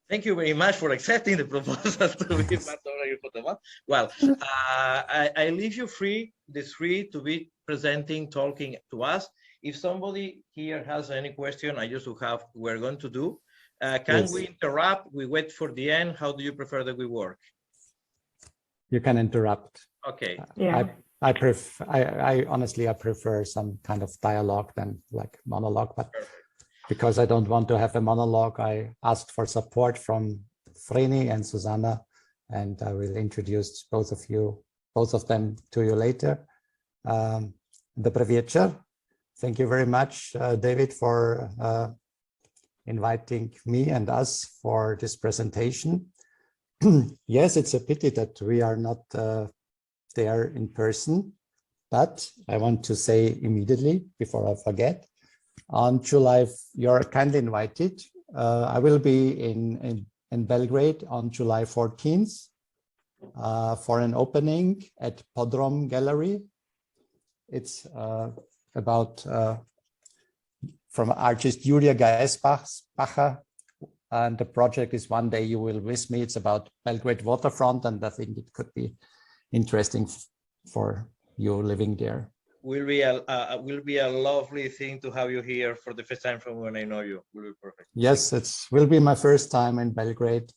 Thank you very much for accepting the proposal to be part of your photo. Well, I leave you free to be presenting, talking to us. If somebody here has any question, I just have, we're going to do. Can we interrupt? We wait for the end. How do you prefer that we work? You can interrupt. Okay. Yeah. I honestly, I prefer some kind of dialogue than like monologue, but perfect. Because I don't want to have a monologue, I asked for support from Vreni and Zuzanna, and I will introduce both of them to you later. Dobry wieczór. Thank you very much, David, for inviting me and us for this presentation. Yes, it's a pity that we are not there in person, but I want to say immediately before I forget, on July, you're kindly invited. I will be in Belgrade on July 14th for an opening at Podrom Gallery. It's about from artist Julia Gaesbacher, and the project is One Day You Will Miss Me. It's about Belgrade waterfront, and I think it could be interesting for you living there. Will be a lovely thing to have you here for the first time from when I know you. Will be perfect. Yes, it will be my first time in Belgrade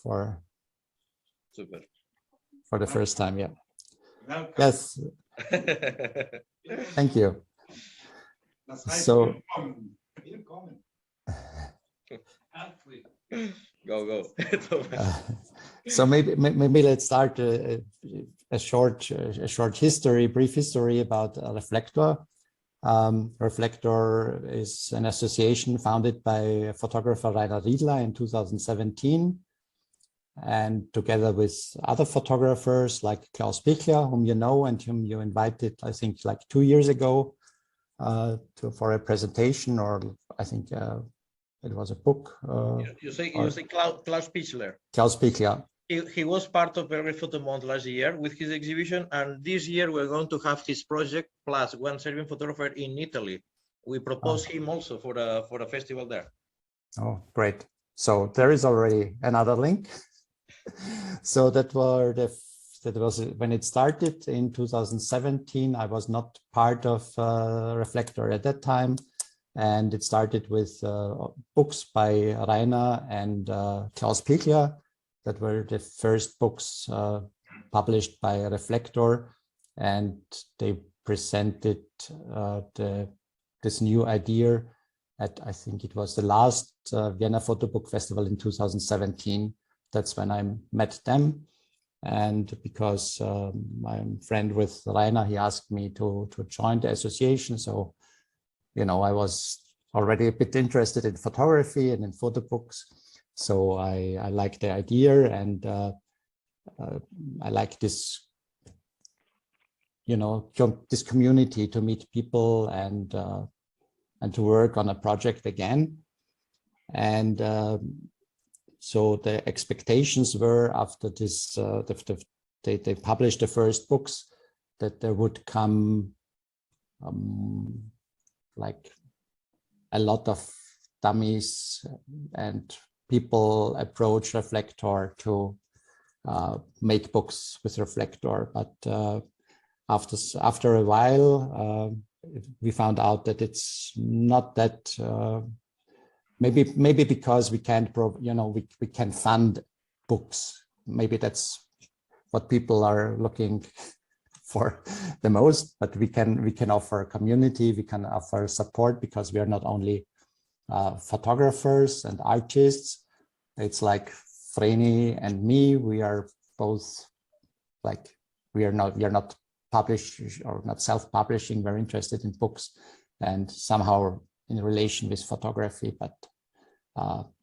for the first time. Yeah. Welcome. Yes. Thank you. So. Go. So maybe let's start a short brief history about Reflektor. Reflektor is an association founded by photographer Rainer Riedler in 2017, and together with other photographers like Klaus Pichler, whom you know and whom you invited, I think, like 2 years ago for a presentation, or I think it was a book. You say Klaus Pichler. Klaus Pichler. He was part of Every Photo Month last year with his exhibition, and this year we're going to have his project plus one Serbian photographer in Italy. We propose him also for a festival there. Oh, great! So there is already another link. So that was when it started in 2017. I was not part of Reflektor at that time, and it started with books by Rainer and Klaus Pichler. That were the first books published by Reflektor, and they presented this new idea at, I think it was the last Vienna Photo Book Festival in 2017. That's when I met them, and because I'm friend with Rainer, he asked me to join the association. So, you know, I was already a bit interested in photography and in photo books. So I like the idea, and I like this, you know, this community, to meet people and to work on a project again. And so the expectations were, after this, they published the first books, that there would come like a lot of dummies and people approach Reflektor to make books with Reflektor, but after a while we found out that it's not that. Maybe because we can't, we can fund books. Maybe that's what people are looking for the most. But we can offer a community. We can offer support, because we are not only photographers and artists. It's like Vreni and me. We are both like, we are not published or not self-publishing. We're interested in books and somehow in relation with photography, but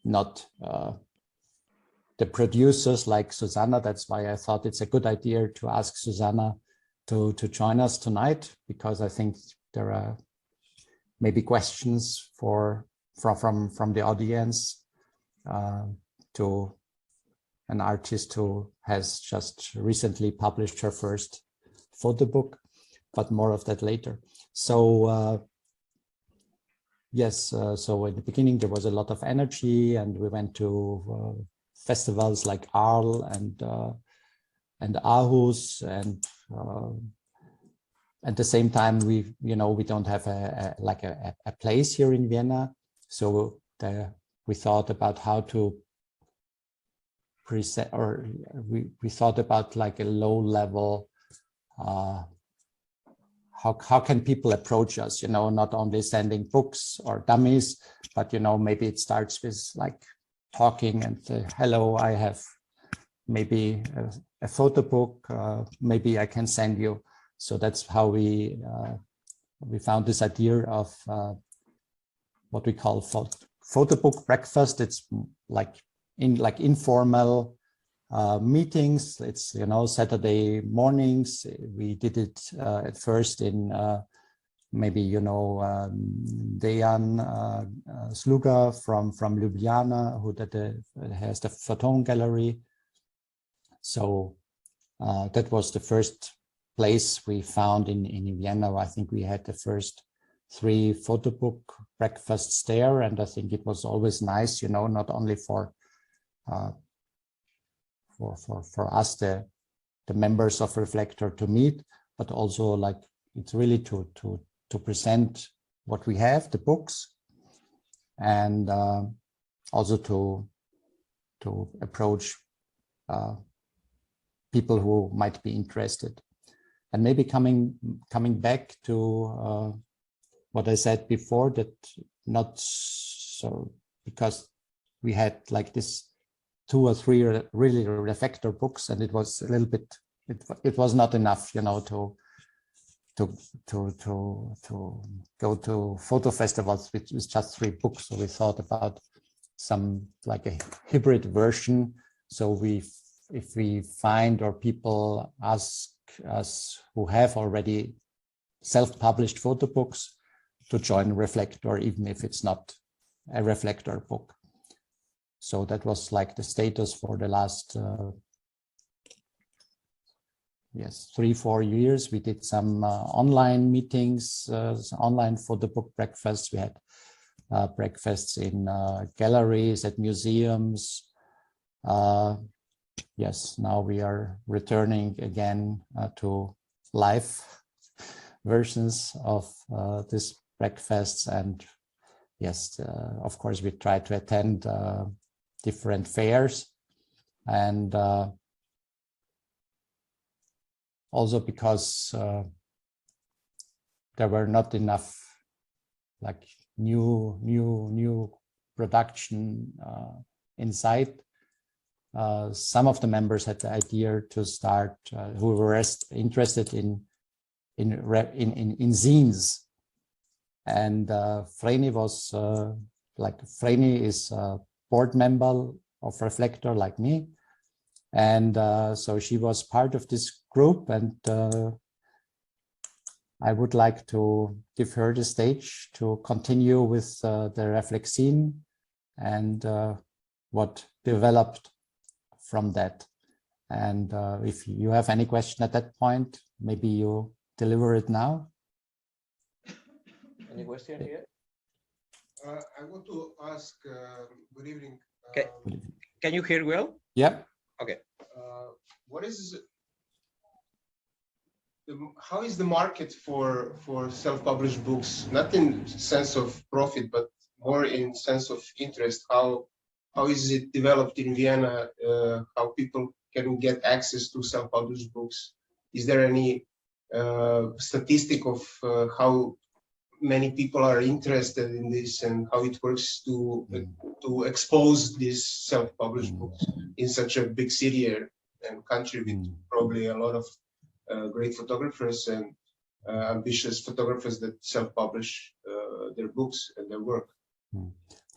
not the producers like Zuzanna. That's why I thought it's a good idea to ask Zuzanna to join us tonight, because I think there are maybe questions from the audience to an artist who has just recently published her first photo book, but more of that later. So Yes, so in the beginning there was a lot of energy, and we went to festivals like Arles and Aarhus, and at the same time we don't have a place here in Vienna, so we thought about how to present, or we thought about like a low level, how can people approach us, not only sending books or dummies, but maybe it starts with like talking and say, hello, I have maybe a photo book, maybe I can send you. So that's how we found this idea of what we call photo book breakfast. It's like informal meetings. It's Saturday mornings. We did it at first in maybe Dejan Sluga from Ljubljana, who has the photon gallery. So that was the first place we found in Vienna. I think we had the first 3 photo book breakfasts there, and I think it was always nice, not only for us, the members of Reflektor, to meet, but also like it's really to present what we have, the books, and also to approach people who might be interested. And maybe coming back to what I said before, that not so, because we had like this 2 or 3 really Reflektor books, and it was a little bit, it was not enough, to go to photo festivals with just 3 books. So we thought about some like a hybrid version. So if we find, or people ask us who have already self-published photo books, to join Reflektor, even if it's not a Reflektor book. So that was like the status for the last 3-4 years. We did some online meetings, online photo book breakfasts. We had breakfasts in galleries, at museums. Yes, now we are returning again to live versions of this breakfasts, and yes, of course we try to attend different fairs, and also because there were not enough like new production inside. Some of the members had the idea to start, who were interested in zines, and Vreni was Vreni is a board member of Reflektor like me, and so she was part of this group, and I would like to give her the stage to continue with the Reflexine and what developed from that. And if you have any question at that point, maybe you deliver it now. Any question here? I want to ask, good evening. Can you hear well? Yeah. Okay. How is the market for self-published books? Not in sense of profit, but more in sense of interest. How is it developed in Vienna? How people can get access to self-published books? Is there any statistic of how many people are interested in this, and how it works to expose these self-published books in such a big city and country with probably a lot of great photographers and ambitious photographers that self-publish their books and their work?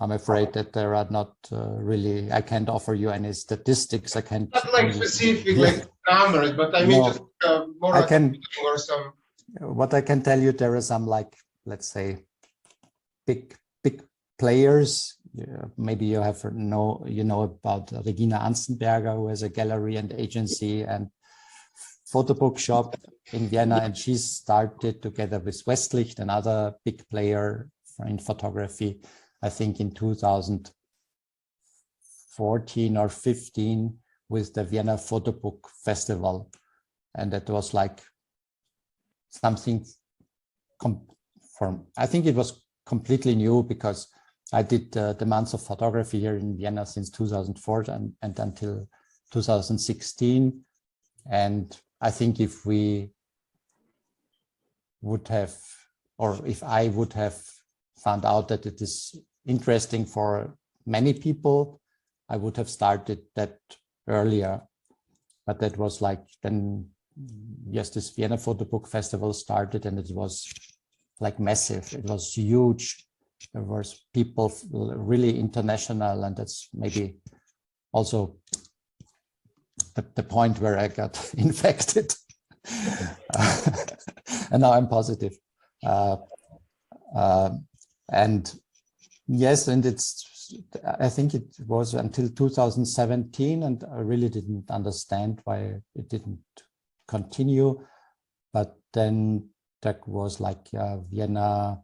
I'm afraid that there are not really, I can't offer you any statistics. I can't. Not like specific like numbers, but I mean, just more I can, or some. What I can tell you, there are some, like, let's say, big players. Maybe you know about Regina Anstenberger, who has a gallery and agency and photo book shop in Vienna, and she started together with Westlicht, another big player, in photography, I think in 2014 or 15 with the Vienna Photo Book Festival. And that was like something I think it was completely new, because I did the months of photography here in Vienna since 2004 and until 2016. And I think if we would have, or if I would have found out that it is interesting for many people, I would have started that earlier. But that was like, then, yes, this Vienna Photo Book Festival started, and it was like massive. It was huge. There was people really international, and that's maybe also the point where I got infected. And now I'm positive. And yes, and I think it was until 2017, and I really didn't understand why it didn't continue. But then there was like a Vienna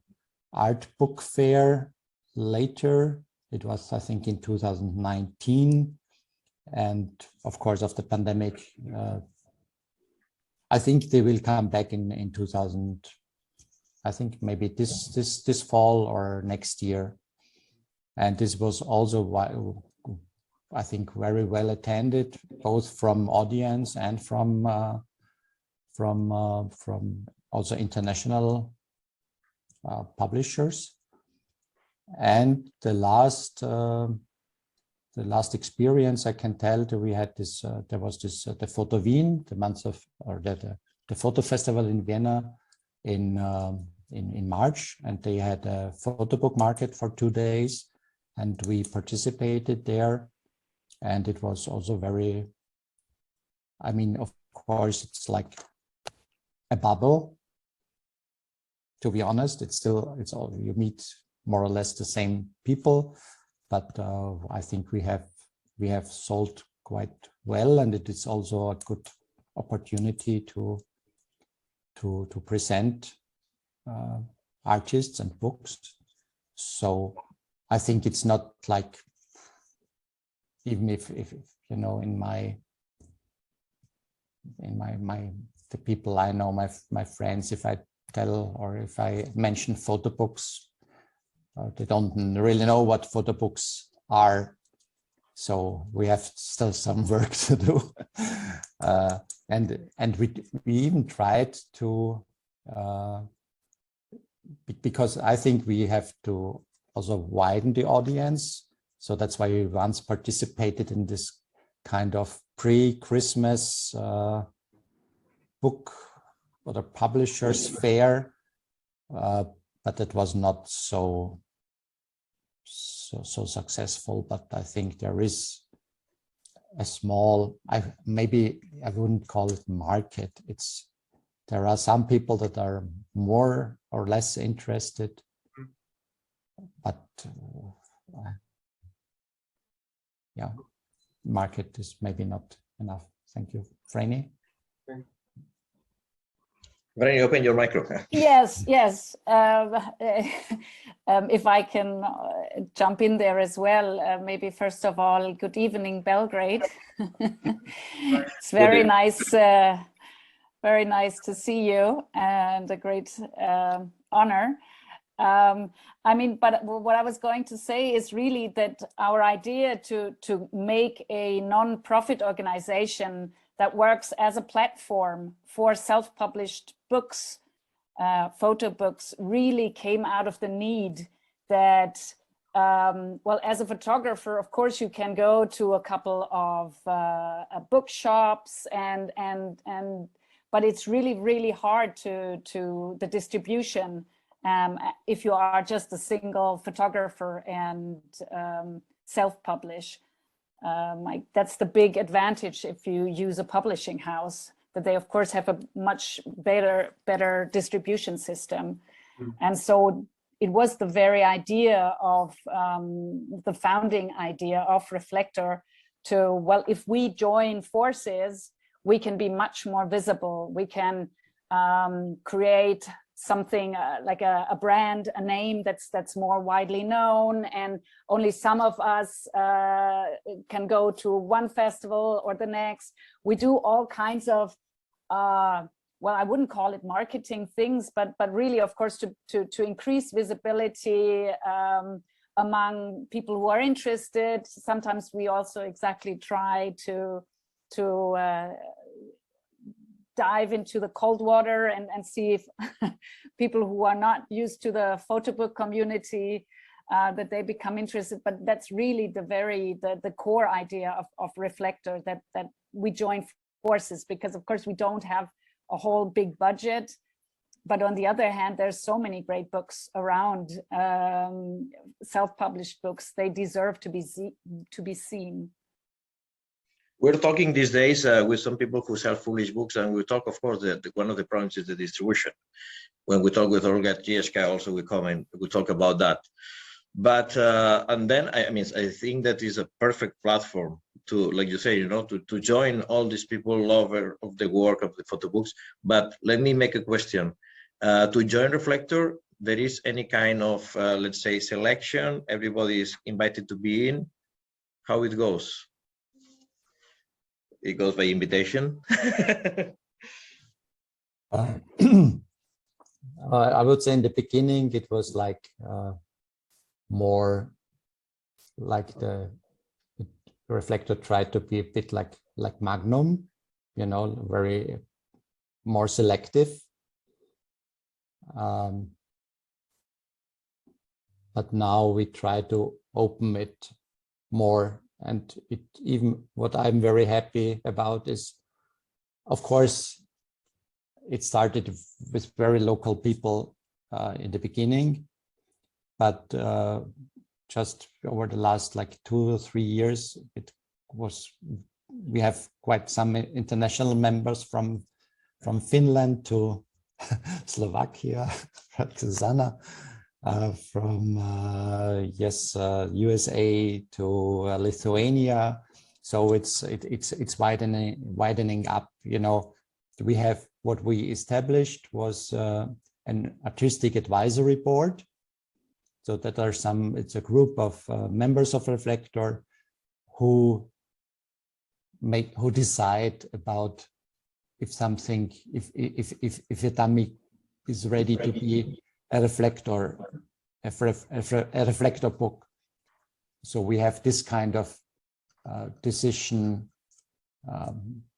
Art Book Fair later. It was, I think, in 2019. And of course, of the pandemic, I think they will come back in 2000. I think maybe this fall or next year. And this was also why I think very well attended, both from audience and from also international publishers. And the last experience I can tell that we had this, there was this the Photo Wien, the month of, or the photo festival in Vienna in March, and they had a photo book market for 2 days, and we participated there, and it was also very, I mean, of course, it's like a bubble. To be honest, it's all, you meet more or less the same people, but I think we have sold quite well, and it is also a good opportunity to present artists and books. So I think it's not like, even if you know, in the people I know, my friends, if I tell or if I mention photo books, they don't really know what photo books are. So we have still some work to do. And we even tried to, because I think we have to also widen the audience. So that's why we once participated in this kind of pre-Christmas book or the publishers fair, but it was not so successful. But I think there is a small, maybe I wouldn't call it market. There are some people that are more or less interested, but yeah, market is maybe not enough. Thank you. Vreni? Vreni, open your micro. Yes. If I can jump in there as well, maybe first of all, good evening, Belgrade. It's very nice to see you, and a great honor. I mean, but what I was going to say is really that our idea to make a non-profit organization that works as a platform for self-published books, photo books, really came out of the need that, well, as a photographer, of course, you can go to a couple of bookshops but it's really hard to the distribution if you are just a single photographer and self-publish. That's the big advantage if you use a publishing house, that they of course have a much better distribution system. And so it was the very idea of the founding idea of Reflektor to, well, if we join forces, we can be much more visible. We can create something like a brand, a name that's more widely known, and only some of us can go to one festival or the next. We do all kinds of well, I wouldn't call it marketing things, but really, of course, to increase visibility among people who are interested. Sometimes we also exactly try to dive into the cold water and see if people who are not used to the photo book community, that they become interested. But that's really the core idea of Reflektor, that we join forces, because of course we don't have a whole big budget, but on the other hand, there's so many great books around, self-published books. They deserve to be seen. We're talking these days with some people who self-publish books, and we talk, of course, that one of the problems is the distribution. When we talk with Olga Tieska, also we talk about that. But and then I think that is a perfect platform to, like you say, to join all these people lover of the work of the photo books. But let me make a question. To join Reflektor, there is any kind of let's say selection? Everybody is invited to be in. How it goes? It goes by invitation. I would say in the beginning it was like more like the Reflektor tried to be a bit like Magnum, very more selective. But now we try to open it more, and what I'm very happy about is, of course, it started with very local people in the beginning, but just over the last 2 or 3 years, we have quite some international members from Finland to Slovakia, Zuzanna, from USA to Lithuania. So it's widening up. We have, what we established was an artistic advisory board. So that it's a group of members of Reflektor who decide about if a dummy is ready to be a Reflektor book. So we have this kind of decision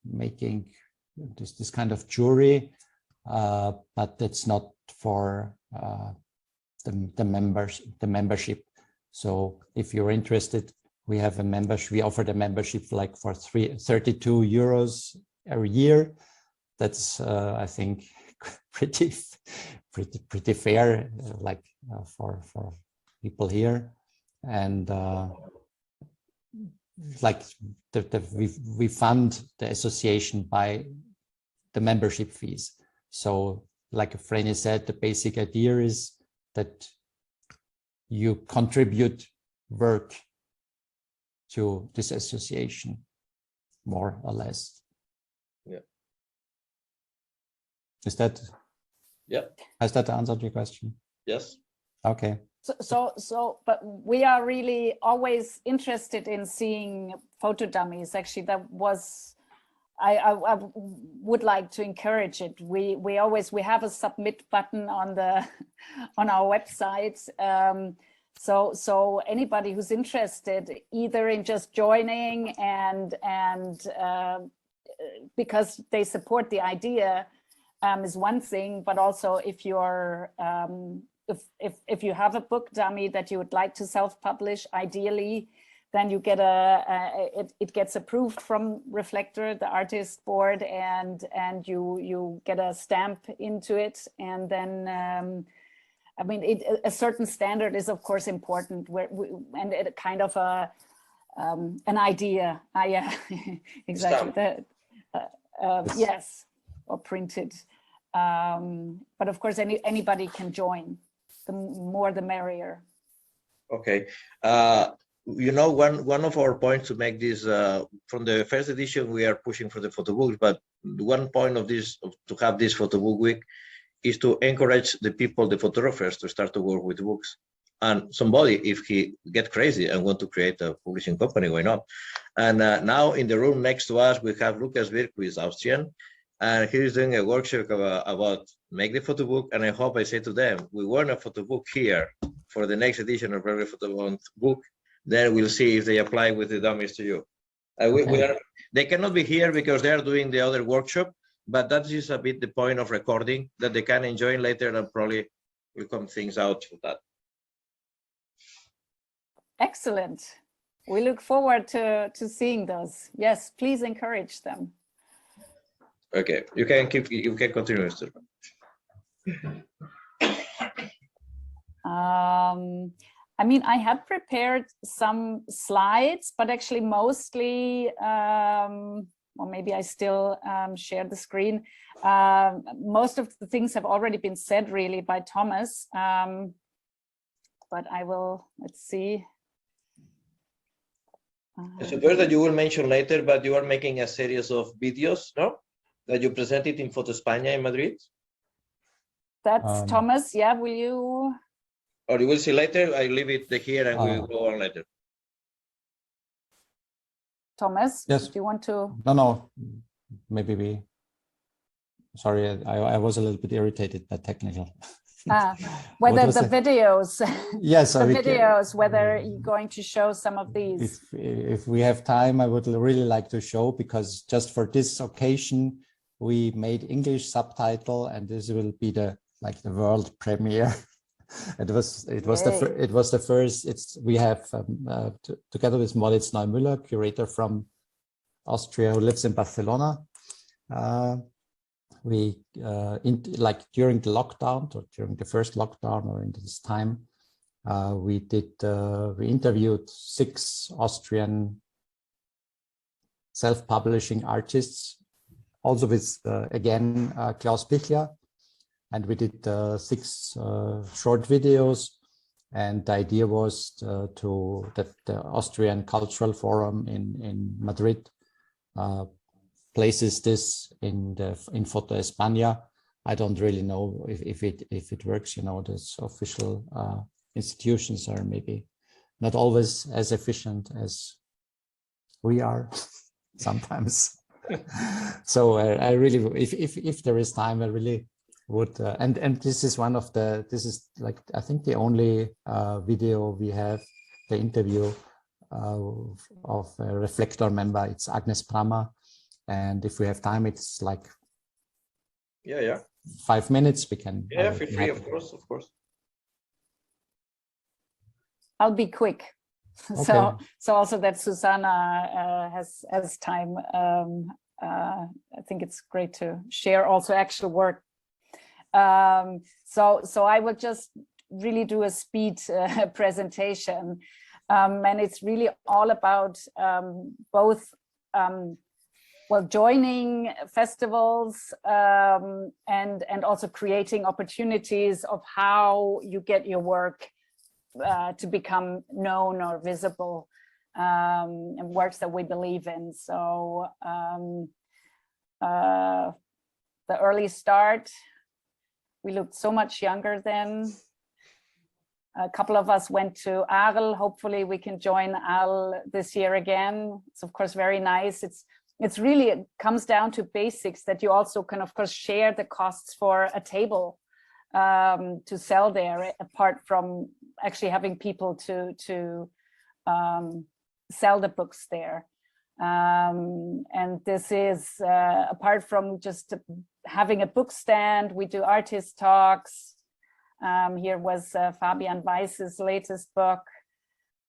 making, this kind of jury, but that's not for the membership. So if you're interested, we have a membership. We offer the membership for 32 euros a year. That's I think pretty fair, for people here, and we fund the association by the membership fees. So like Vreni said, the basic idea is that you contribute work to this association, more or less. Yeah. Has that answered your question? Yes. Okay. So, but we are really always interested in seeing photo dummies. Actually, I would like to encourage it. We have a submit button on our website. So anybody who's interested, either in just joining and because they support the idea, is one thing, but also if you're if you have a book dummy that you would like to self-publish, ideally, then you get it gets approved from Reflektor, the artist board, and you get a stamp into it, and then a certain standard is of course important, and it kind of an idea. Yeah, exactly. That yes, or printed. But of course, anybody can join. The more, the merrier. Okay. One of our points to make this from the first edition, we are pushing for the photo books, but one point of this, to have this photo book week, is to encourage the people, the photographers, to start to work with books. And somebody, if he get crazy and want to create a publishing company, why not? And now in the room next to us, we have Lucas Birk, who is Austrian, and he is doing a workshop about make the photo book. And I hope I say to them, we want a photo book here for the next edition of every photo book. Then we'll see if they apply with the dummies to you. They cannot be here because they are doing the other workshop, but that is a bit the point of recording that they can enjoy later, and probably will come things out of that. Excellent. We look forward to seeing those. Yes, please encourage them. Okay, you can continue, Mr. I mean, I had prepared some slides, but actually mostly, or maybe I still share the screen. Most of the things have already been said really by Thomas, but I will, let's see. I suppose that you will mention later, but you are making a series of videos, no? That you presented in Foto España in Madrid? That's Thomas, yeah, will you? Or you will see later, I leave it here and we will go on later. Thomas, yes. Do you want to? No, maybe we, sorry, I was a little bit irritated by technical. Whether the videos, yes, the videos, whether you're going to show some of these. If we have time, I would really like to show, because just for this occasion, we made English subtitle, and this will be the world premiere. It was the first. We have together with Moritz Neumüller, curator from Austria who lives in Barcelona. We during the lockdown, or during the first lockdown, or in this time, we interviewed 6 Austrian self-publishing artists, also with again Klaus Pichler, and we did 6 short videos. And the idea was that the Austrian Cultural Forum in Madrid places this in Foto España. I don't really know if it works. You know, these official institutions are maybe not always as efficient as we are sometimes. So I really, if there is time, I really would. And this is I think the only video we have, the interview of a Reflektor member. It's Agnes Brammer. And if we have time, it's like 5 minutes. We can. Yeah, feel free, of course. I'll be quick. Okay. So also that Zuzanna has time. I think it's great to share also actual work. So I will just really do a speed presentation, and it's really all about both. Joining festivals and also creating opportunities of how you get your work to become known or visible, and works that we believe in. So the early start, we looked so much younger then. A couple of us went to Arles. Hopefully we can join Arles this year again. It's of course very nice. It's really, it comes down to basics, that you also can, of course, share the costs for a table to sell there, apart from actually having people to sell the books there. And this is, apart from just having a book stand, we do artist talks. Here was Fabian Weiss's latest book.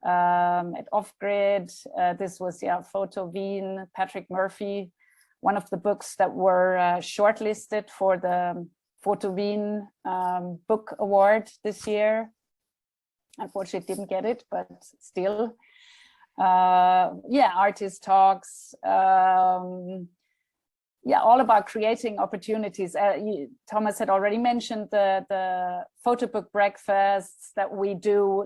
At Off-Grid, this was Photo Wien, Patrick Murphy, one of the books that were shortlisted for the Photo Wien book award this year. Unfortunately didn't get it, but still. Artist talks, all about creating opportunities. Thomas had already mentioned the photo book breakfasts that we do,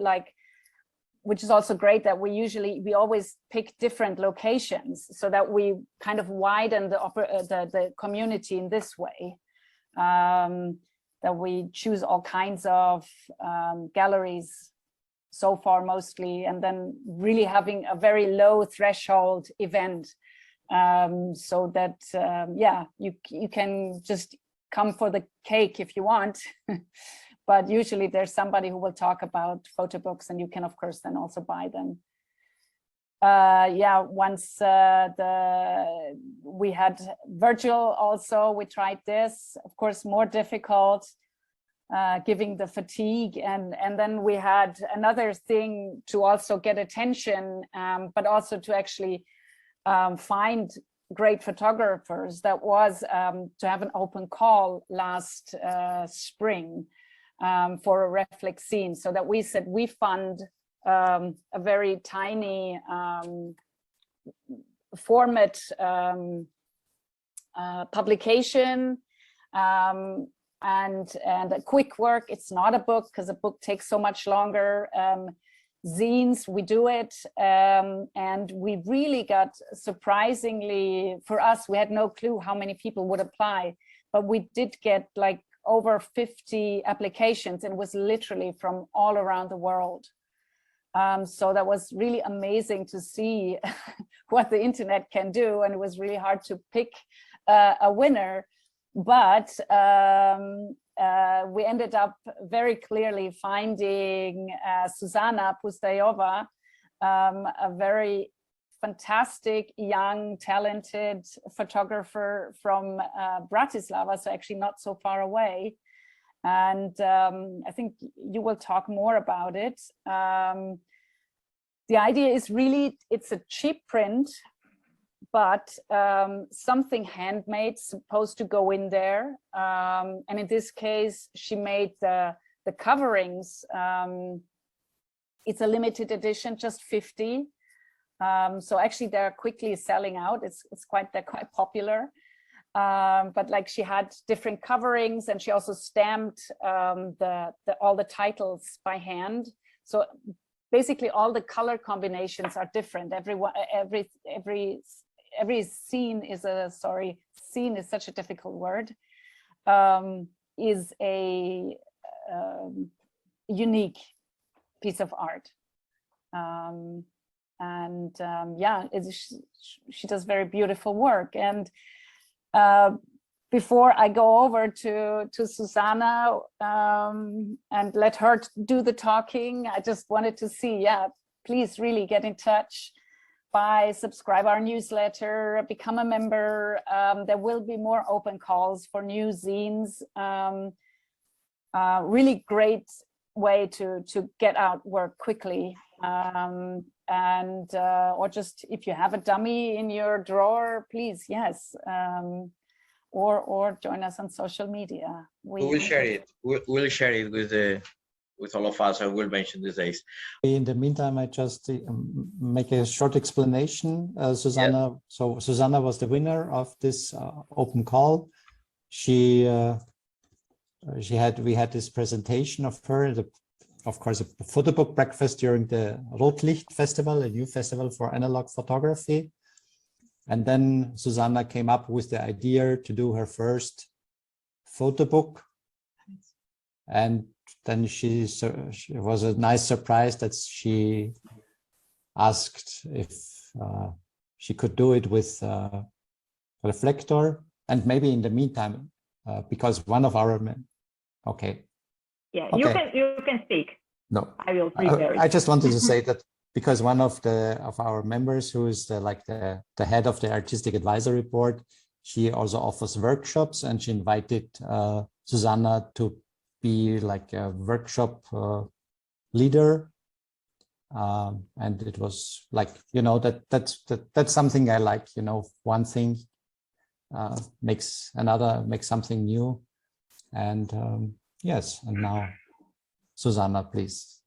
which is also great, that we always pick different locations so that we kind of widen the community in this way. that we choose all kinds of galleries so far mostly, and then really having a very low threshold event, so that yeah, you can just come for the cake if you want. But usually there's somebody who will talk about photo books, and you can of course then also buy them. Yeah, once we had virtual also, we tried this, of course more difficult, giving the fatigue, and then we had another thing to also get attention, but also to actually find great photographers. That was to have an open call last spring for a Reflektor scene, so that we said we fund a very tiny format publication, and a quick work. It's not a book because a book takes so much longer. Zines, we do it, and we really got, surprisingly for us, we had no clue how many people would apply, but we did get like over 50 applications, and it was literally from all around the world. So that was really amazing to see what the internet can do, and it was really hard to pick a winner, but we ended up very clearly finding Susana Pusdeova, a very fantastic, young, talented photographer from Bratislava, so actually not so far away. And I think you will talk more about it. The idea is really, it's a cheap print, but something handmade supposed to go in there. And in this case, she made the coverings. It's a limited edition, just 50. So actually they're quickly selling out. They're quite popular. But like she had different coverings, and she also stamped all the titles by hand. So basically all the color combinations are different. Every scene is scene is such a difficult word, is a unique piece of art. Yeah, she does very beautiful work. And before I go over to Zuzanna and let her do the talking, I just wanted to see, yeah, please really get in touch, subscribe our newsletter, become a member. There will be more open calls for new zines. Really great way to get out work quickly. Or just if you have a dummy in your drawer, please, yes, or join us on social media. We will share it. We'll share it with all of us. I will mention these days. In the meantime, I just make a short explanation. Zuzanna. Yes. So Zuzanna was the winner of this open call. We had this presentation of her. Of course, a photo book breakfast during the Rotlicht Festival, a new festival for analog photography. And then Zuzanna came up with the idea to do her first photo book. And then it was a nice surprise that she asked if she could do it with Reflektor. And maybe in the meantime, because one of our men, okay. Yeah, okay. You can speak. No, I will prepare. I just wanted to say that because one of our members, who is the head of the artistic advisory board, she also offers workshops, and she invited Zuzanna to be like a workshop leader, and it was like, you know, that's something I like. You know, one thing makes something new, and. Yes, and now, Zuzanna, please.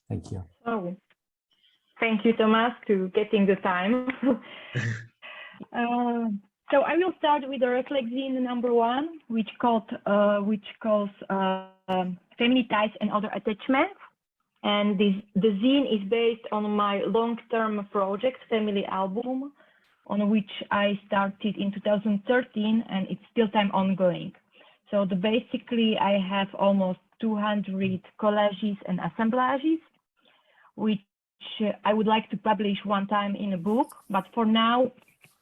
Thank you. Oh, thank you, Thomas, to getting the time. So I will start with the Reflektor zine number 1, which calls Feminine Ties and Other Attachments. And the zine is based on my long-term project, Family Album, on which I started in 2013, and it's still ongoing. So basically I have almost 200 collages and assemblages, which I would like to publish one time in a book. But for now,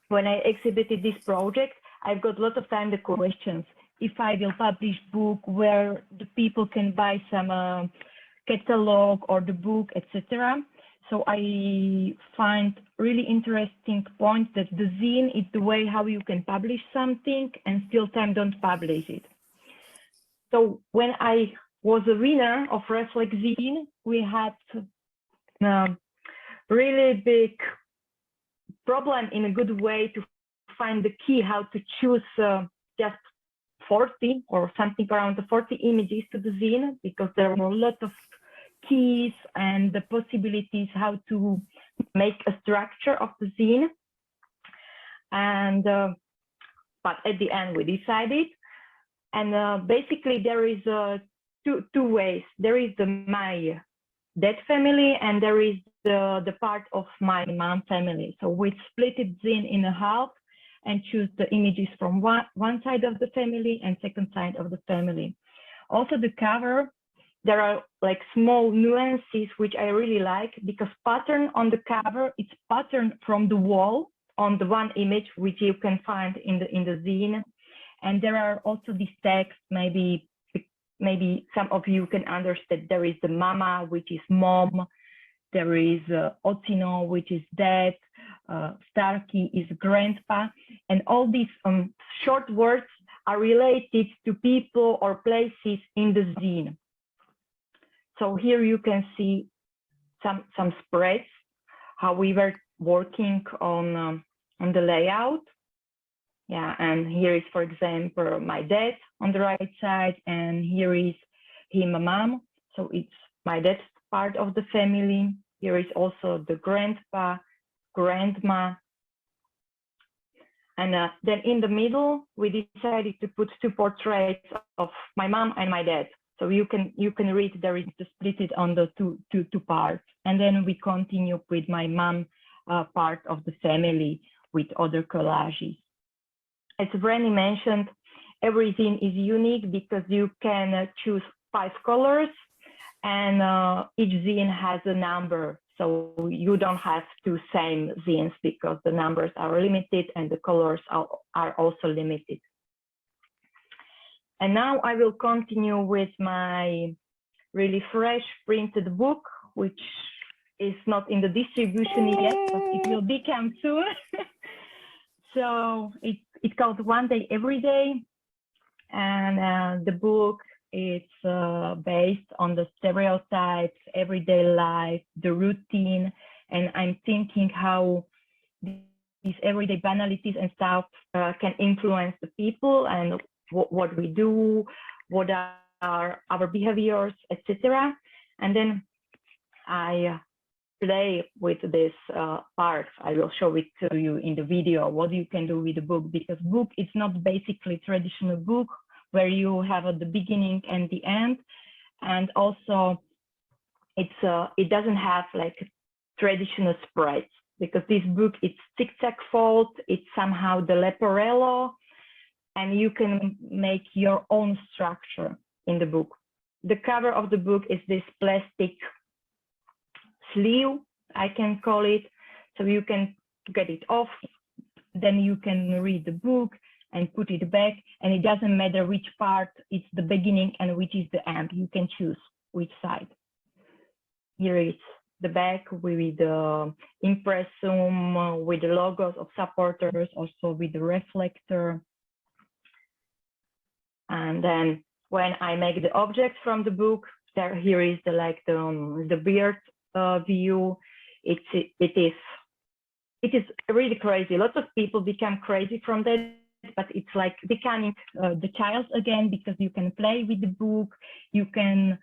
when I exhibited this project, I've got a lot of time the questions. If I will publish book, where the people can buy some catalog or the book, etc. So I find really interesting point that the zine is the way how you can publish something and still time don't publish it. So when I was a winner of Reflekt zine, we had really big problem in a good way to find the key how to choose just 40 or something around the 40 images to the zine, because there were a lot of keys and the possibilities how to make a structure of the zine. And but at the end we decided, and basically there is two ways. There is my dad family, and there is the part of my mom family. So we split it zine in half and choose the images from one side of the family and second side of the family. Also the cover, there are like small nuances which I really like, because pattern on the cover, it's pattern from the wall on the one image which you can find in the zine. And there are also these texts, maybe some of you can understand. There is the mama, which is mom. There is Ocino, which is dad. Starkey is grandpa. And all these short words are related to people or places in the zine. So here you can see some spreads, how we were working on the layout. Yeah, and here is, for example, my dad on the right side, and here is him, mom. So it's my dad's part of the family. Here is also the grandpa, grandma. And then in the middle, we decided to put two portraits of my mom and my dad. So you can read there is the split it on the two parts. And then we continue with my mom part of the family with other collages. As Vreni mentioned, everything is unique because you can choose 5 colors, and each zine has a number. So you don't have 2 same zines because the numbers are limited and the colors are also limited. And now I will continue with my really fresh printed book, which is not in the distribution yet, but it will become soon. So it's called One Day Every Day, and the book is based on the stereotypes, everyday life, the routine, and I'm thinking how these everyday banalities and stuff can influence the people and what we do, what are our behaviors, etc. And then I play with this part. I will show it to you in the video, what you can do with the book, because book is not basically traditional book where you have at the beginning and the end. And also it doesn't have like traditional spreads, because this book, it's zigzag fold, it's somehow the leporello, and you can make your own structure in the book. The cover of the book is this plastic sleeve, I can call it. So you can get it off, then you can read the book and put it back, and it doesn't matter which part is the beginning and which is the end. You can choose which side. Here is the back with the impressum, with the logos of supporters, also with the reflector. And then when I make the objects from the book, here is the beard view. It is really crazy. Lots of people become crazy from that, but it's like becoming the child again, because you can play with the book, you can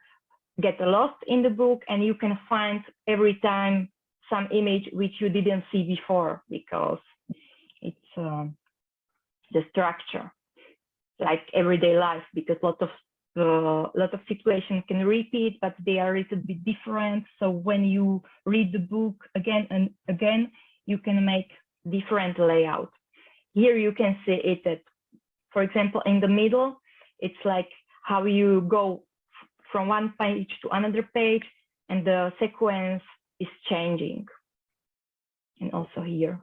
get lost in the book, and you can find every time some image which you didn't see before, because it's the structure, like everyday life, because lot of situations can repeat, but they are a little bit different. So when you read the book again and again, you can make different layout. Here you can see it that, for example, in the middle, It's like how you go from one page to another page, and the sequence is changing. And also here.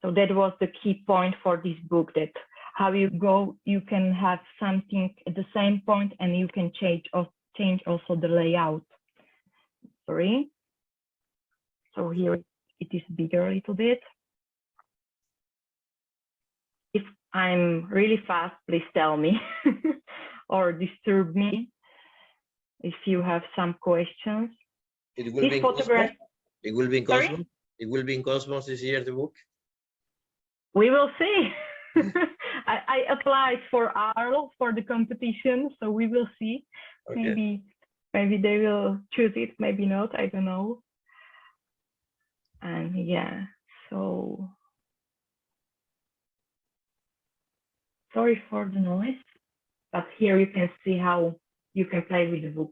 So that was the key point for this book, that how you go, you can have something at the same point and you can change also the layout. Sorry. So here it is bigger a little bit. If I'm really fast, please tell me or disturb me if you have some questions. It will This be in photograph. Cosmos? It will be in Sorry? Cosmos? It will be in Cosmos this year, the book? We will see. I applied for ARL for the competition, so we will see. Okay. Maybe they will choose it, maybe not, I don't know. And yeah, so sorry for the noise, but here you can see how you can play with the book.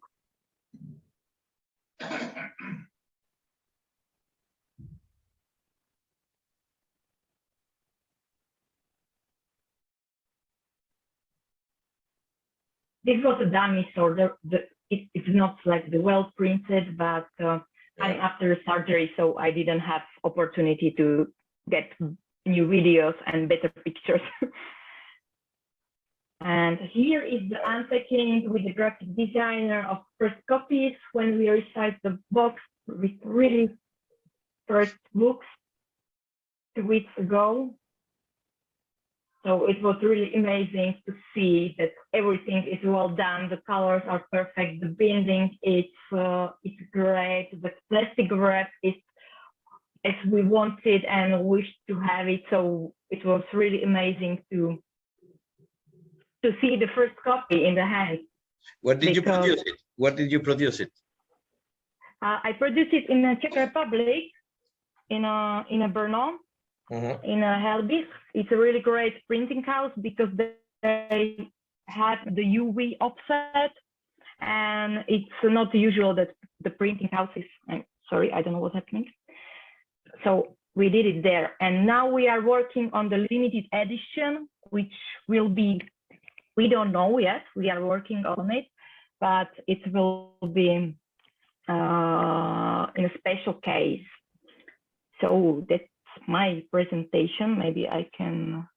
This was a dummy, so it's not like the well printed, but I'm after surgery, so I didn't have opportunity to get new videos and better pictures. And here is the unpacking with the graphic designer of first copies when we received the box with really first books 2 weeks ago. So it was really amazing to see that everything is well done. The colors are perfect. The binding it's great. The plastic wrap is as we wanted and wished to have it. So it was really amazing to see the first copy in the hand. Where did you produce it? Where did you produce it? I produced it in the Czech Republic, in a Brno. In Helbich. It's a really great printing house because they have the UV offset, and it's not usual that the printing houses, I'm sorry, I don't know what's happening. So we did it there, and now we are working on the limited edition, which will be, we don't know yet, we are working on it, but it will be in a special case. So that's my presentation. Maybe I can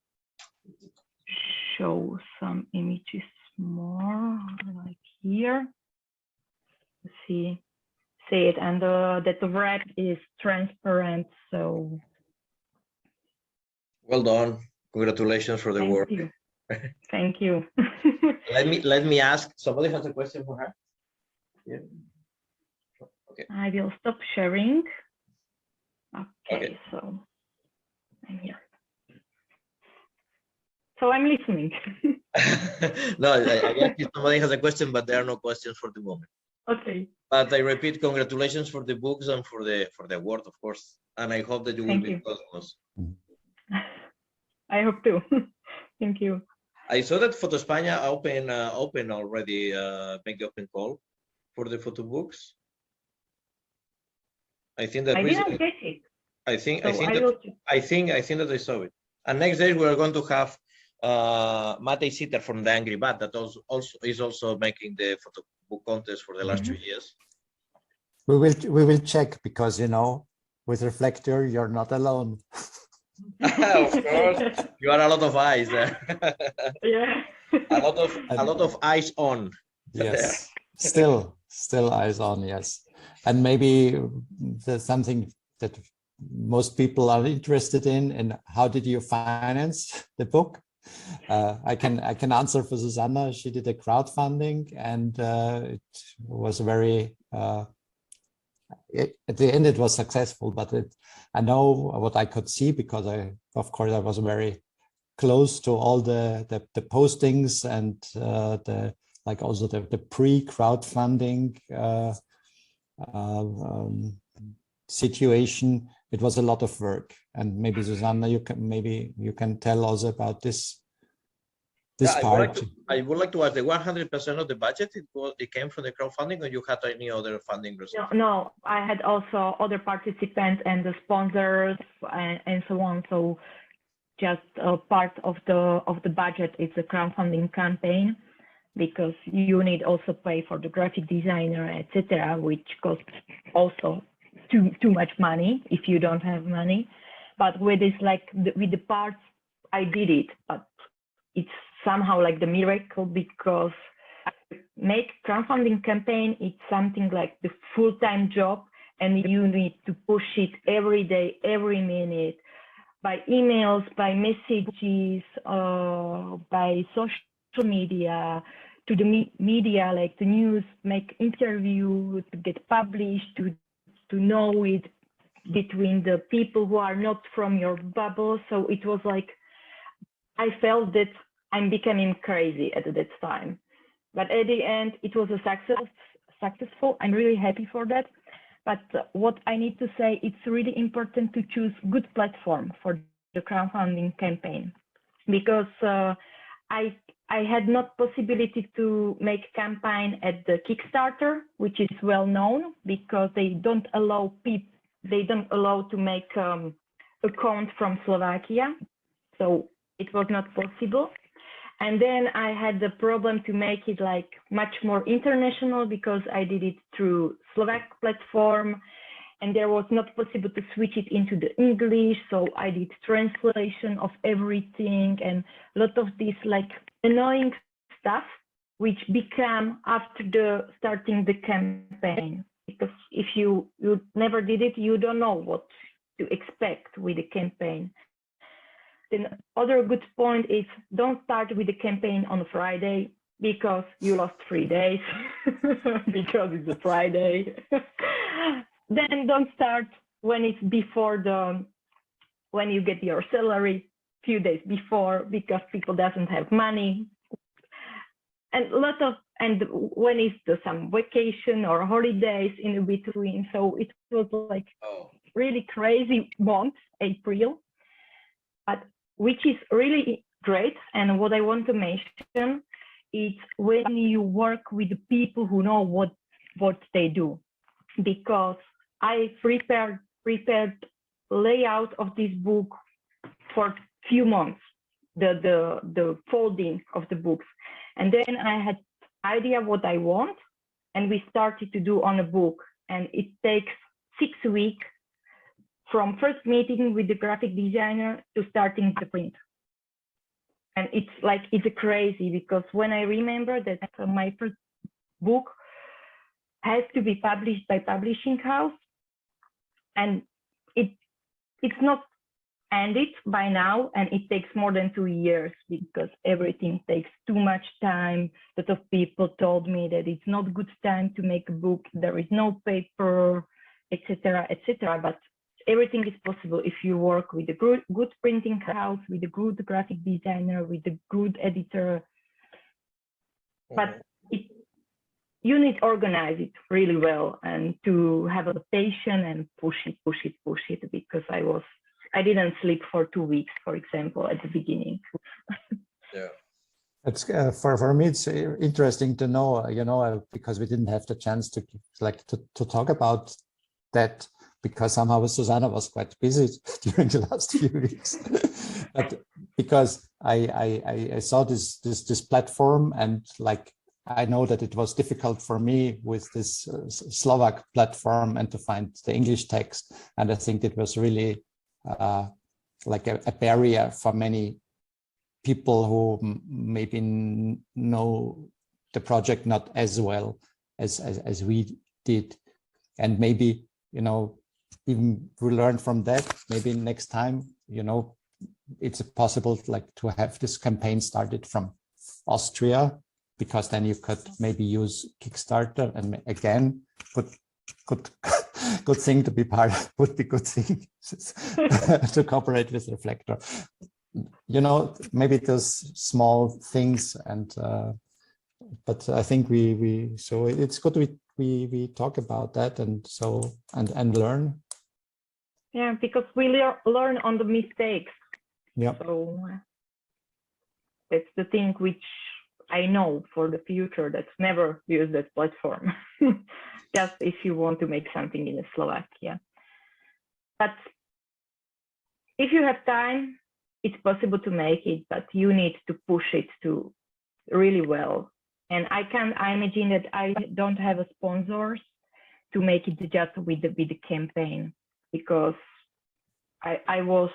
show some images more, like here. See it, and that the wrap is transparent. So well done. Congratulations for the work. Thank you. let me ask. Somebody has a question for her. Yeah. Okay. I will stop sharing. Okay. So I'm here. So I'm listening. No, I guess if somebody has a question, but there are no questions for the moment. Okay. But I repeat, congratulations for the books and for the award, of course. And I hope that you will be in Cosmos. I hope too. Thank you. I saw that Photo España open already, make the open call for the photo books. I think that I didn't get it. I think that I saw it. And next day we are going to have Matej Sitter from the Angry Bat that is also making the photo book contest for the last 2 years. We will check, because with Reflektor you're not alone. Of course, you are a lot of eyes there. Yeah. a lot of eyes on. Yes. Still eyes on. Yes. And maybe there's something that most people are interested in, and how did you finance the book? I can answer for Zuzanna. She did a crowdfunding, and it was very at the end it was successful, but I know what I could see, because I was very close to all the postings and also the pre-crowdfunding situation. It was a lot of work, and maybe Zuzanna, you can tell also about this part. I would like to ask, the 100% of the budget, it came from the crowdfunding, or you had any other funding resources? No, I had also other participants and the sponsors and so on. So just a part of the budget is a crowdfunding campaign, because you need also pay for the graphic designer, etc., which costs also too much money if you don't have money. But with this, like with the parts, I did it, but it's somehow like the miracle, because make crowdfunding campaign, it's something like the full-time job, and you need to push it every day, every minute, by emails, by messages, by social media, to the media, like the news, make interview, to get published, to know it between the people who are not from your bubble. So it was like, I felt that I'm becoming crazy at that time. But at the end, it was a successful. I'm really happy for that. But what I need to say, it's really important to choose good platform for the crowdfunding campaign, because I had not possibility to make campaign at the Kickstarter, which is well known, because they don't allow to make account from Slovakia, so it was not possible. And then I had the problem to make it like much more international, because I did it through Slovak platform, and there was not possible to switch it into the English. So I did translation of everything, and a lot of this like annoying stuff, which became after the starting the campaign. Because if you never did it, you don't know what to expect with the campaign. Then other good point is, don't start with the campaign on a Friday, because you lost 3 days because it's a Friday. Then don't start when it's before when you get your salary, few days before, because people doesn't have money. And when it's some vacation or holidays in between. So it was like really crazy month, April. But which is really great. And what I want to mention is when you work with the people who know what they do, because I prepared layout of this book for few months, the folding of the books, and then I had idea what I want, and we started to do on a book, and it takes 6 weeks from first meeting with the graphic designer to starting the print. And it's crazy, because when I remember that my first book has to be published by publishing house, and it's not ended by now, and it takes more than 2 years, because everything takes too much time. A lot of people told me that it's not good time to make a book, there is no paper, etc., etc. But everything is possible if you work with a good printing house, with a good graphic designer, with a good editor. But you need to organize it really well, and to have a patience and push it, because I didn't sleep for 2 weeks, for example, at the beginning. Yeah. It's for me, it's interesting to know, because we didn't have the chance to talk about that, because somehow Zuzanna was quite busy during the last few weeks. But because I saw this platform, and I know that it was difficult for me with this Slovak platform and to find the English text, and I think it was really like a barrier for many people who maybe know the project not as well as we did, and maybe even we learned from that. Maybe next time it's possible to have this campaign started from Austria, because then you could maybe use Kickstarter, and again good thing to be part of, would be good thing to cooperate with Reflektor. Maybe those small things, and but I think so it's good we talk about that, and learn. Yeah, because we learn on the mistakes. Yeah. So that's the thing which I know for the future, that's never use that platform. Just if you want to make something in Slovakia. But if you have time, it's possible to make it, but you need to push it to really well. And I imagine that I don't have a sponsors to make it just with the campaign, because I was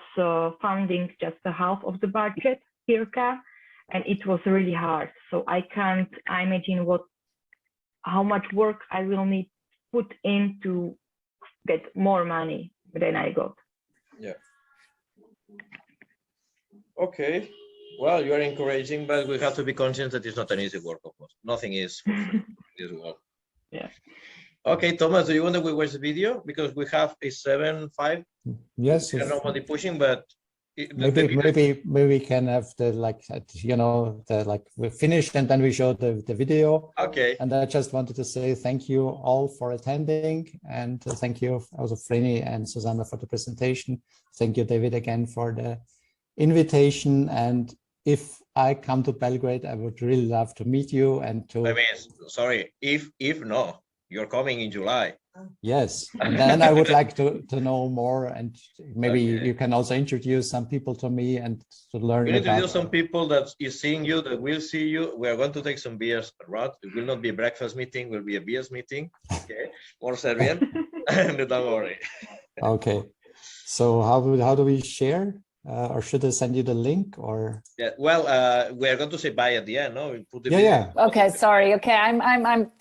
funding just the half of the budget, circa, and it was really hard. So I can't imagine how much work I will need to put in to get more money than I got. Yeah. Okay. Well, you are encouraging, but we have to be conscious that it's not an easy work, of course. Nothing is for free in this world. Yeah. Okay, Thomas, do you want that we watch the video? Because we have a 7:05. Yes. I don't know what they're pushing, but Maybe we can have the we finish and then we show the video. Okay. And I just wanted to say thank you all for attending, and thank you also Vreni and Zuzanna for the presentation. Thank you, David, again for the invitation. And if I come to Belgrade, I would really love to meet you and to. I mean, sorry, if no, you're coming in July. Yes, and then I would like to know more, and maybe Okay. you can also introduce some people to me and to learn We'll about. introduce some people that is seeing you, that will see you. We are going to take some beers, right? It will not be a breakfast meeting, will be a beers meeting. Okay, more Serbian. Don't worry. Okay, so how do we share, or should I send you the link, or? Yeah, well, we are going to say bye at the end, no? We'll put the Yeah, video. yeah. Okay, sorry. Okay, I'm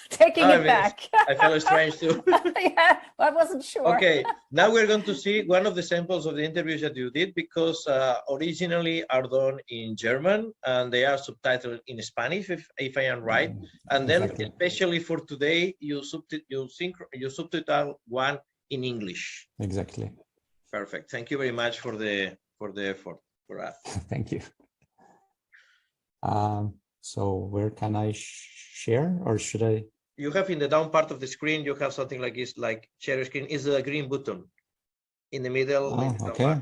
taking I it mean, back. I felt strange too. Yeah, I wasn't sure. Okay, now we're going to see one of the samples of the interviews that you did, because originally are done in German and they are subtitled in Spanish, if I am right. And then, Exactly. especially for today, you subtitle one in English. Exactly. Perfect. Thank you very much for the effort for that. Thank you. So where can I share, or should I? You have in the down part of the screen, you have something like this, like share screen is a green button in the middle. Oh, okay.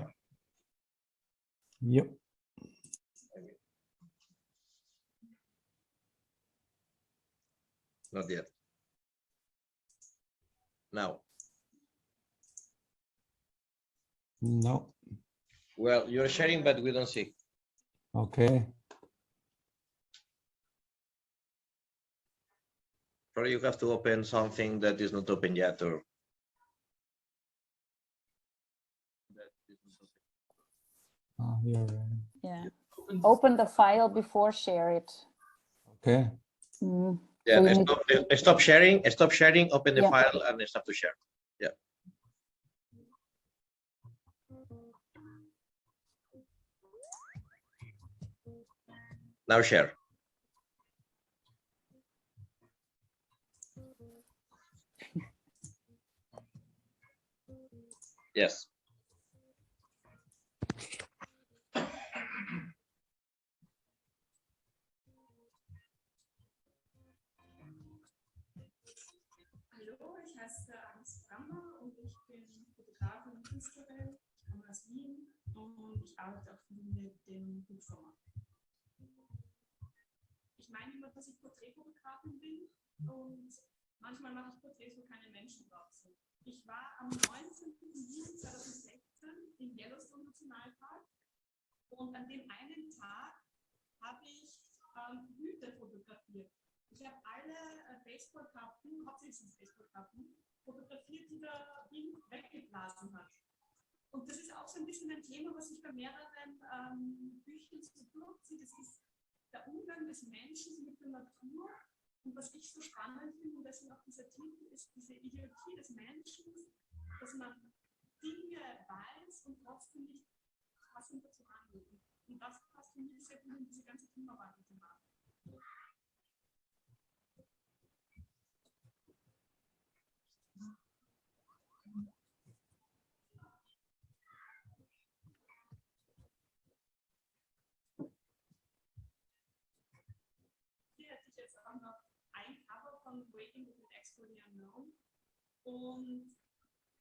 Yep. Not yet. Now. No. Well, you're sharing, but we don't see. Okay. Probably you have to open something that is not open yet, or. Here. Yeah. Open the file before share it. Okay. Mm. Yeah, So you need- stop sharing, open the Yeah. file and stop to share. Yeah. Now share. Yes. Hallo, ich heiße Susana und ich bin Fotografin und Künstlerin, ich komme aus Wien und ich arbeite auch mit dem Buchformat. Ich meine immer, dass ich Porträtfotografin bin und manchmal mache ich Porträts, wo keine Menschen drauf sind. Ich war am 19. Juni 2016 im Yellowstone Nationalpark und an dem einen Tag habe ich Hüte fotografiert. Ich habe alle Baseballkappen, hauptsächlich Baseballkappen, fotografiert, die der Wind weggeblasen hat. Und das ist auch so ein bisschen ein Thema, was ich bei mehreren Büchern so durchziehe. Das ist der Umgang des Menschen mit der Natur. Und was ich so spannend finde, und deswegen auch dieser Titel, ist diese Idiotie des Menschen, dass man Dinge weiß und trotzdem nicht passend dazu handelt. Und das passt für mich sehr gut in diese ganze Klimawandel-Thematik. Hier hätte ich jetzt auch noch ein Cover von Waiting with an Ex for the Unknown. Und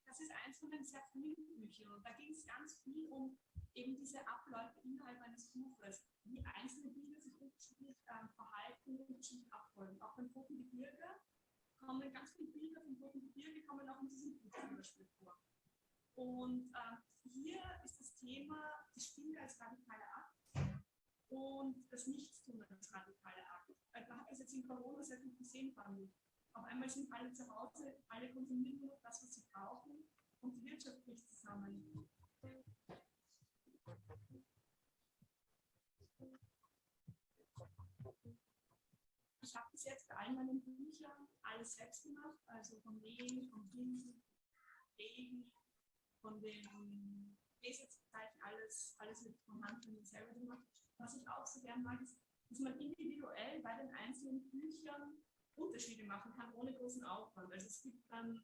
das ist eins von den sehr frühen Büchern. Und da ging es ganz viel um eben diese Abläufe innerhalb eines Buches, wie einzelne Bilder sich unterschiedlich verhalten und unterschiedlich abfolgen. Auch beim Toten Gebirge kommen ganz viele Bilder vom Toten Gebirge kommen auch in diesem Buch zum Beispiel vor. Und hier ist das Thema die Stille als radikale Akt und das Nichtstun als radikale Akt. Man hat das jetzt in Corona sehr gut gesehen, fand ich. Auf einmal sind alle zu Hause, alle konsumieren nur das, was sie brauchen und die Wirtschaft bricht zusammen. Ich habe bis jetzt bei all meinen Büchern alles selbst gemacht, also vom Nähen, vom Binden, Legen, von den Lesezeiten, alles mit von Hand und selber gemacht. Was ich auch so gern mag, ist, dass man individuell bei den einzelnen Büchern Unterschiede machen kann, ohne großen Aufwand. Also es gibt dann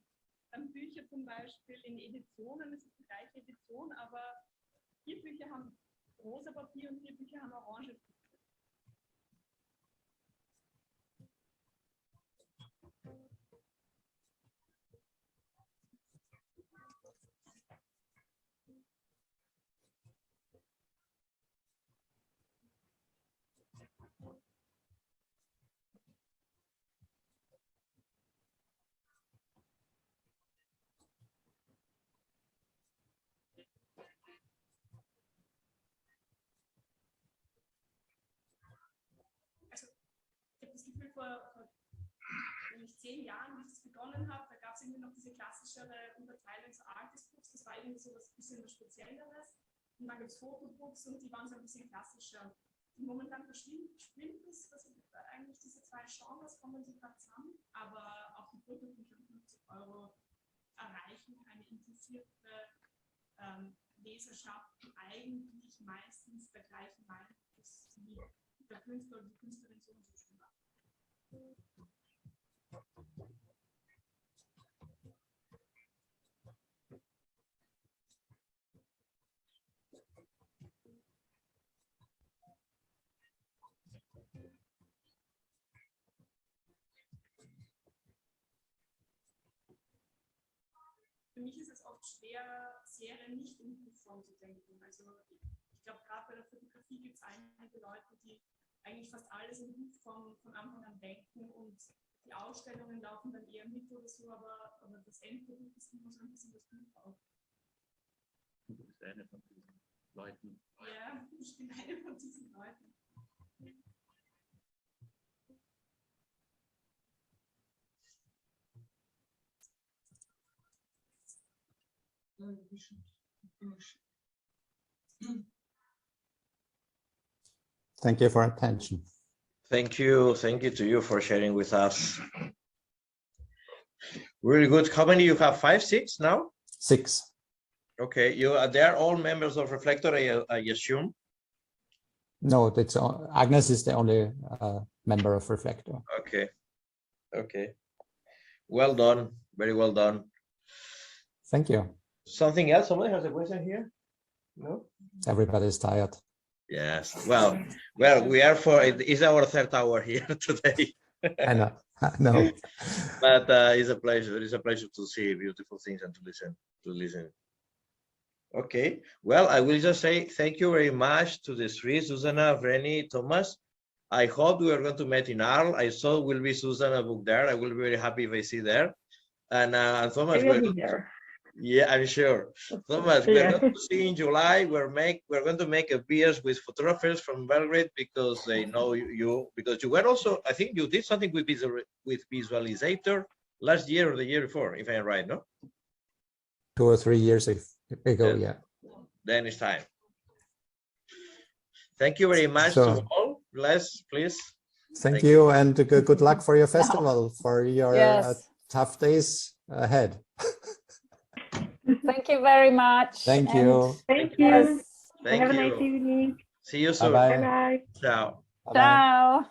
Bücher zum Beispiel in Editionen, es ist die gleiche Edition, aber 4 Bücher haben rosa Papier und 4 Bücher haben orange Papier. Vor 10 Jahren, wie ich das begonnen habe, da gab es irgendwie noch diese klassischere Unterteilung zu Artist-Books, das war irgendwie so was bisschen was Spezielleres. Und dann gibt es Fotobooks und die waren so ein bisschen klassischer. Und momentan verschwimmt es, also eigentlich diese 2 Genres kommen so gerade zusammen, aber auch die Fotobücher um 50 € erreichen eine interessierte Leserschaft, die eigentlich meistens der gleichen Meinung ist, wie der Künstler oder die Künstlerin so und so schon macht. Für mich ist es oft schwer, Serien nicht in Buchform zu denken. Also ich glaube, gerade bei der Fotografie gibt es einige Leute, die eigentlich fast alles in Buchform von Anfang an denken und die Ausstellungen laufen dann eher mit oder so, aber das Endprodukt ist immer so ein bisschen das Buch auch. Du bist eine von diesen Leuten. Ja, ich bin eine von diesen Leuten. Thank you for attention. Thank you to you for sharing with us. Really good. How many you have? 5, 6 now? 6. Okay, they're all members of Reflektor, I assume. No, that's Agnes is the only member of Reflektor. Okay. Well done. Very well done. Thank you. Something else? Somebody has a question here? No? Everybody's tired. Yes. Well, we are it is our 3rd hour here today. I know. No. But it's a pleasure. It's a pleasure to see beautiful things and to listen. Okay. Well, I will just say thank you very much to the 3, Zuzanna, Vreni, Thomas. I hope we are going to meet in Arles. I saw will be Susana book there. I will be very happy if I see there. And Thomas, I will be there. Yeah, I'm sure. Thomas, we're going to see in July. We're going to make a beers with photographers from Belgrade because they know you. Because you were also, I think you did something with Visualizator last year or the year before, if I'm right, no? 2 or 3 years ago, yeah. Then it's time. Thank you very much to all. Bless, please. Thank you, and good luck for your festival, for your tough days ahead. Thank you very much. Thank you. Thank you. Thank Have a you. nice evening. See you soon. Bye-bye. Bye-bye. Ciao. Bye-bye. Ciao.